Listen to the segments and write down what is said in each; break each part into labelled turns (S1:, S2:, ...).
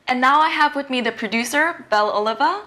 S1: And now I have with me the producer, BELLE OKIVA,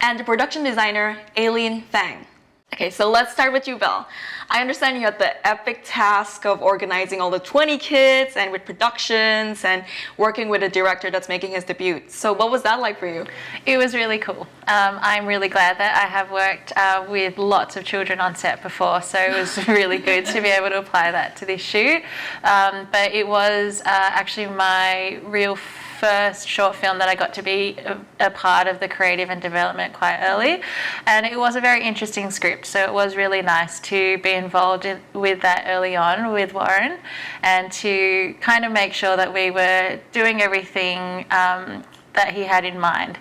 S1: and the production designer, AILEEN F. Okay, so let's start with you, Belle. I understand you had the epic task of organizing all the 20 kids and with productions and working with a director that's making his debut. So what was that like for you?
S2: It was really cool. I'm really glad that I have worked with lots of children on set before, so it was really good to be able to apply that to this shoot. But it was actually my real first short film that I got to be a part of the creative and development quite early, and it was a very interesting script, so it was really nice to be involved with that early on with Warren and to kind of make sure that we were doing everything that he had in mind.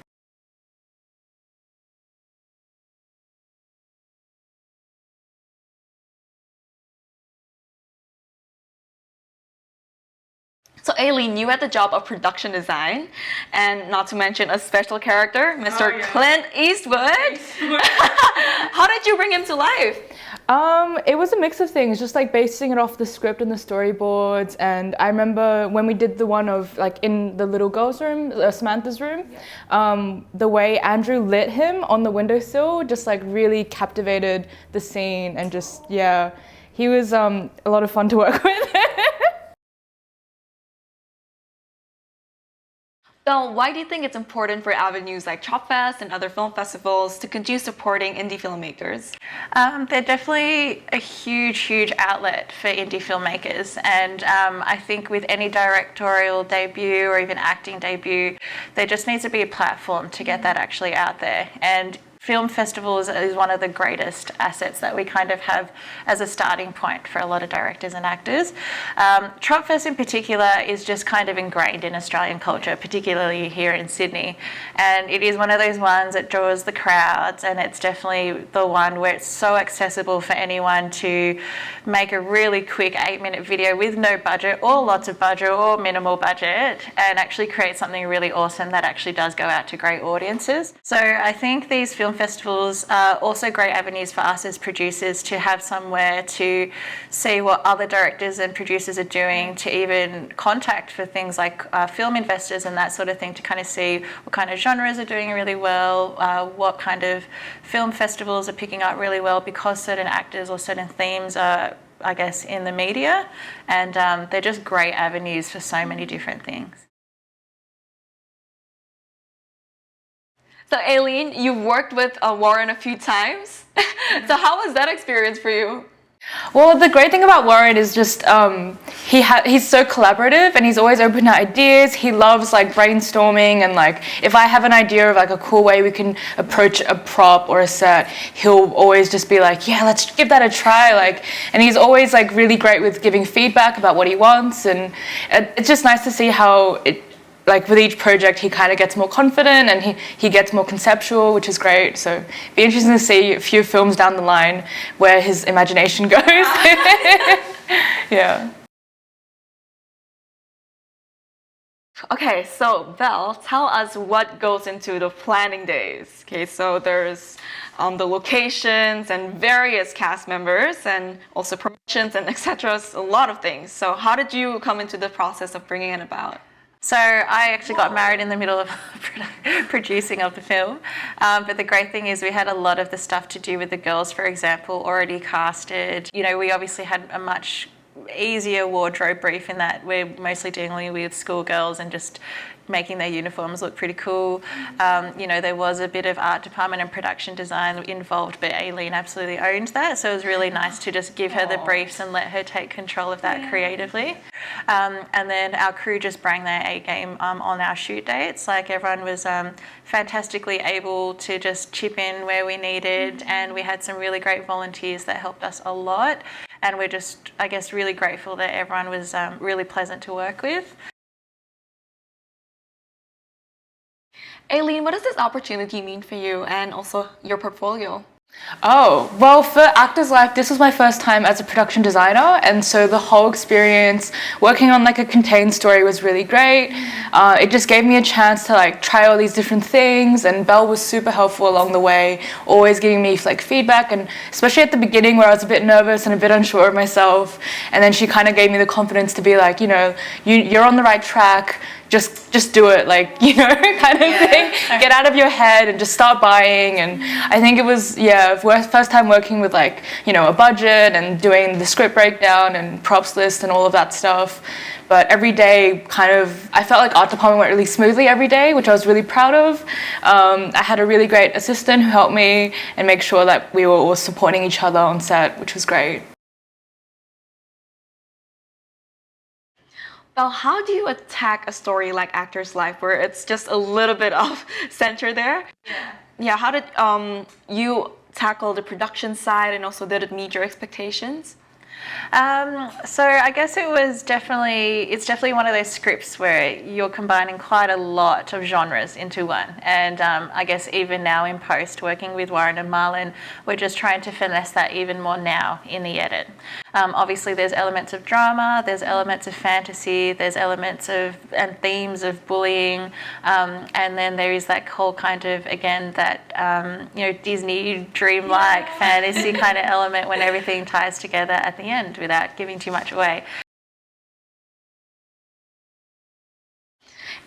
S1: So AILEEN, you had the job of production design, and not to mention a special character, Mr. Clint Eastwood. How did you bring him to life?
S3: It was a mix of things, just like basing it off the script and the storyboards. And I remember when we did the one of like in the little girl's room, Samantha's room, the way Andrew lit him on the windowsill just like really captivated the scene, and just, yeah, he was a lot of fun to work with.
S1: Belle, why do you think it's important for avenues like Chop Fest and other film festivals to continue supporting indie filmmakers?
S2: They're definitely a huge outlet for indie filmmakers, and I think with any directorial debut or even acting debut, there just needs to be a platform to get that actually out there. And film festivals is one of the greatest assets that we kind of have as a starting point for a lot of directors and actors. Chop Fest in particular is just kind of ingrained in Australian culture, particularly here in Sydney. And it is one of those ones that draws the crowds, and it's definitely the one where it's so accessible for anyone to make a really quick 8-minute video with no budget or lots of budget or minimal budget and actually create something really awesome that actually does go out to great audiences. So I think these film festivals are also great avenues for us as producers to have somewhere to see what other directors and producers are doing, to even contact for things like film investors and that sort of thing, to kind of see what kind of genres are doing really well, what kind of film festivals are picking up really well because certain actors or certain themes are, I guess, in the media, and they're just great avenues for so many different things.
S1: So AILEEN, you've worked with Warren a few times. So how was that experience for you?
S3: Well, the great thing about Warren is just he's so collaborative, and he's always open to ideas. He loves like brainstorming, and like if I have an idea of like a cool way we can approach a prop or a set, he'll always just be like, yeah, let's give that a try. Like, and he's always like really great with giving feedback about what he wants, and it's just nice to see how it, like with each project, he kind of gets more confident and he gets more conceptual, which is great. So it'd be interesting to see a few films down the line where his imagination goes. Yeah.
S1: Okay, so Belle, tell us what goes into the planning days. Okay, so there's the locations and various cast members and also promotions and etc. A lot of things. So how did you come into the process of bringing it about?
S2: So I actually got married in the middle of producing of the film, but the great thing is we had a lot of the stuff to do with the girls, for example, already casted. You know, we obviously had a much easier wardrobe brief in that we're mostly dealing with schoolgirls and just making their uniforms look pretty cool. You know, there was a bit of art department and production design involved, but AILEEN absolutely owned that, so it was really nice to just give her the briefs and let her take control of that creatively. And then our crew just bring their A game on our shoot dates. Like, everyone was fantastically able to just chip in where we needed, and we had some really great volunteers that helped us a lot, and we're just, I guess, really grateful that everyone was really pleasant to work with.
S1: AILEEN, what does this opportunity mean for you and also your portfolio?
S3: Oh, well, for Actors Life, this was my first time as a production designer, and so the whole experience working on like a contained story was really great. It just gave me a chance to like try all these different things, and Belle was super helpful along the way, always giving me like feedback, and especially at the beginning where I was a bit nervous and a bit unsure of myself, and then she kind of gave me the confidence to be like, you know, you're on the right track, just do it, like, you know, kind of thing. Get out of your head and just start buying. And I think it was, first time working with, like, you know, a budget and doing the script breakdown and props list and all of that stuff. But every day I felt like art department went really smoothly every day, which I was really proud of. I had a really great assistant who helped me and make sure that we were all supporting each other on set, which was great.
S1: Well, how do you attack a story like Actor's Life, where it's just a little bit off center there? Yeah, how did you tackle the production side, and also did it meet your expectations?
S2: So I guess it's definitely one of those scripts where you're combining quite a lot of genres into one. And I guess even now in post, working with Warren and Marlon, we're just trying to finesse that even more now in the edit. Obviously there's elements of drama, there's elements of fantasy, there's elements of and themes of bullying, and then there is that whole kind of, again, that you know, Disney dreamlike fantasy kind of element when everything ties together at the end without giving too much away.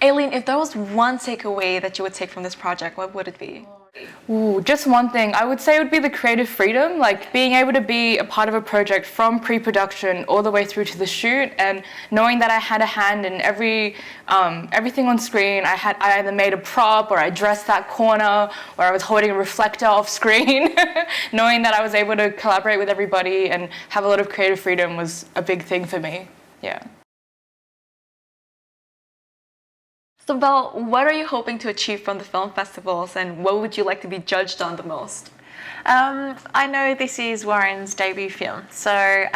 S1: Aileen, if there was one takeaway that you would take from this project, what would it be?
S3: Ooh, just one thing. I would say it would be the creative freedom, like being able to be a part of a project from pre-production all the way through to the shoot, and knowing that I had a hand in everything on screen. I either made a prop, or I dressed that corner, or I was holding a reflector off screen. Knowing that I was able to collaborate with everybody and have a lot of creative freedom was a big thing for me. Yeah.
S1: So Belle, what are you hoping to achieve from the film festivals, and what would you like to be judged on the most?
S2: I know this is Warren's debut film, so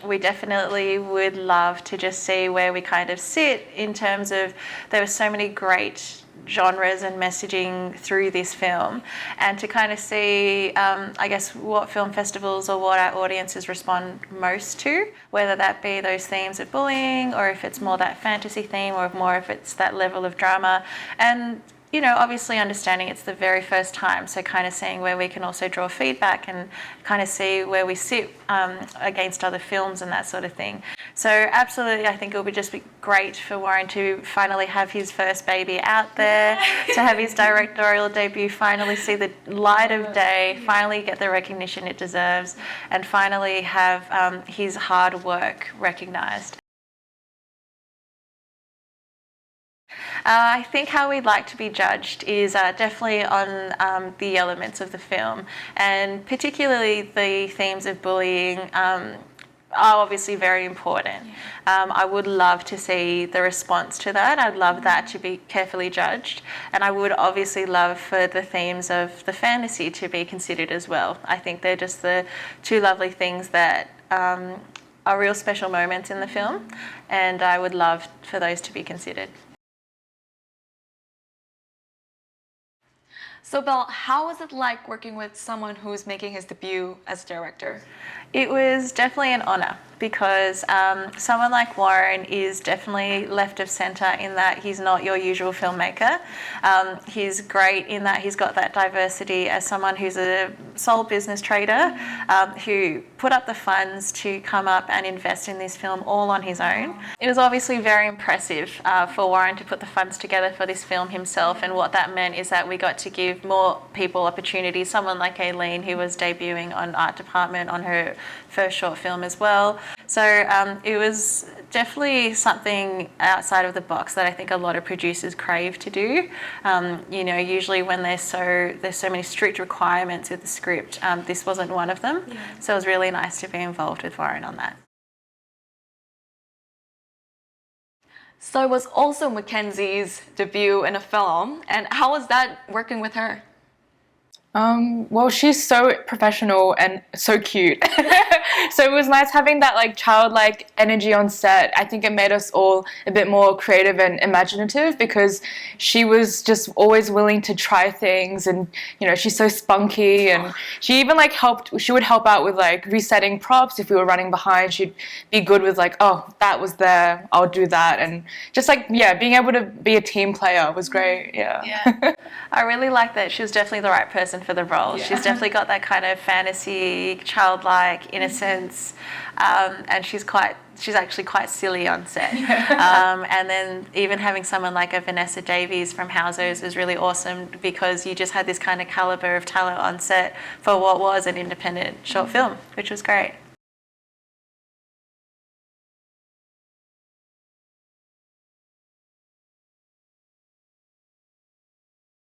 S2: we definitely would love to just see where we kind of sit in terms of, there were so many great genres and messaging through this film, and to kind of see I guess what film festivals or what our audiences respond most to, whether that be those themes of bullying, or if it's more that fantasy theme, or more if it's that level of drama. And you know, obviously understanding it's the very first time, so kind of seeing where we can also draw feedback and kind of see where we sit against other films and that sort of thing. So absolutely, I think it would just be great for Warren to finally have his first baby out there, to have his directorial debut finally see the light of day, finally get the recognition it deserves, and finally have his hard work recognised. I think how we'd like to be judged is definitely on the elements of the film, and particularly the themes of bullying are obviously very important. I would love to see the response to that. I'd love that to be carefully judged, and I would obviously love for the themes of the fantasy to be considered as well. I think they're just the two lovely things that are real special moments in the film, and I would love for those to be considered.
S1: So Belle, how was it like working with someone who's making his debut as a director?
S2: It was definitely an honour, because someone like Warren is definitely left of centre in that he's not your usual filmmaker. He's great in that he's got that diversity as someone who's a sole business trader who put up the funds to come up and invest in this film all on his own. It was obviously very impressive for Warren to put the funds together for this film himself, and what that meant is that we got to give more people opportunities. Someone like Aileen, who was debuting on Art Department on her first short film as well. So it was definitely something outside of the box that I think a lot of producers crave to do. You know, usually when there's so many strict requirements with the script, this wasn't one of them. Yeah. So it was really nice to be involved with Warren on that.
S1: So it was also Mackenzie's debut in a film, and how was that working with her?
S3: Well, she's so professional and so cute. So it was nice having that like childlike energy on set. I think it made us all a bit more creative and imaginative, because she was just always willing to try things, and you know, she's so spunky, and she even like she would help out with like resetting props if we were running behind. She'd be good with like, oh, that was there, I'll do that, and just like, yeah, being able to be a team player was great. Yeah.
S2: I really like that. She was definitely the right person for the role.
S3: Yeah.
S2: She's definitely got that kind of fantasy, childlike innocence, and she's actually quite silly on set. And then even having someone like a Vanessa Davies from Housers is really awesome because you just had this kind of caliber of talent on set for what was an independent short film, which was great.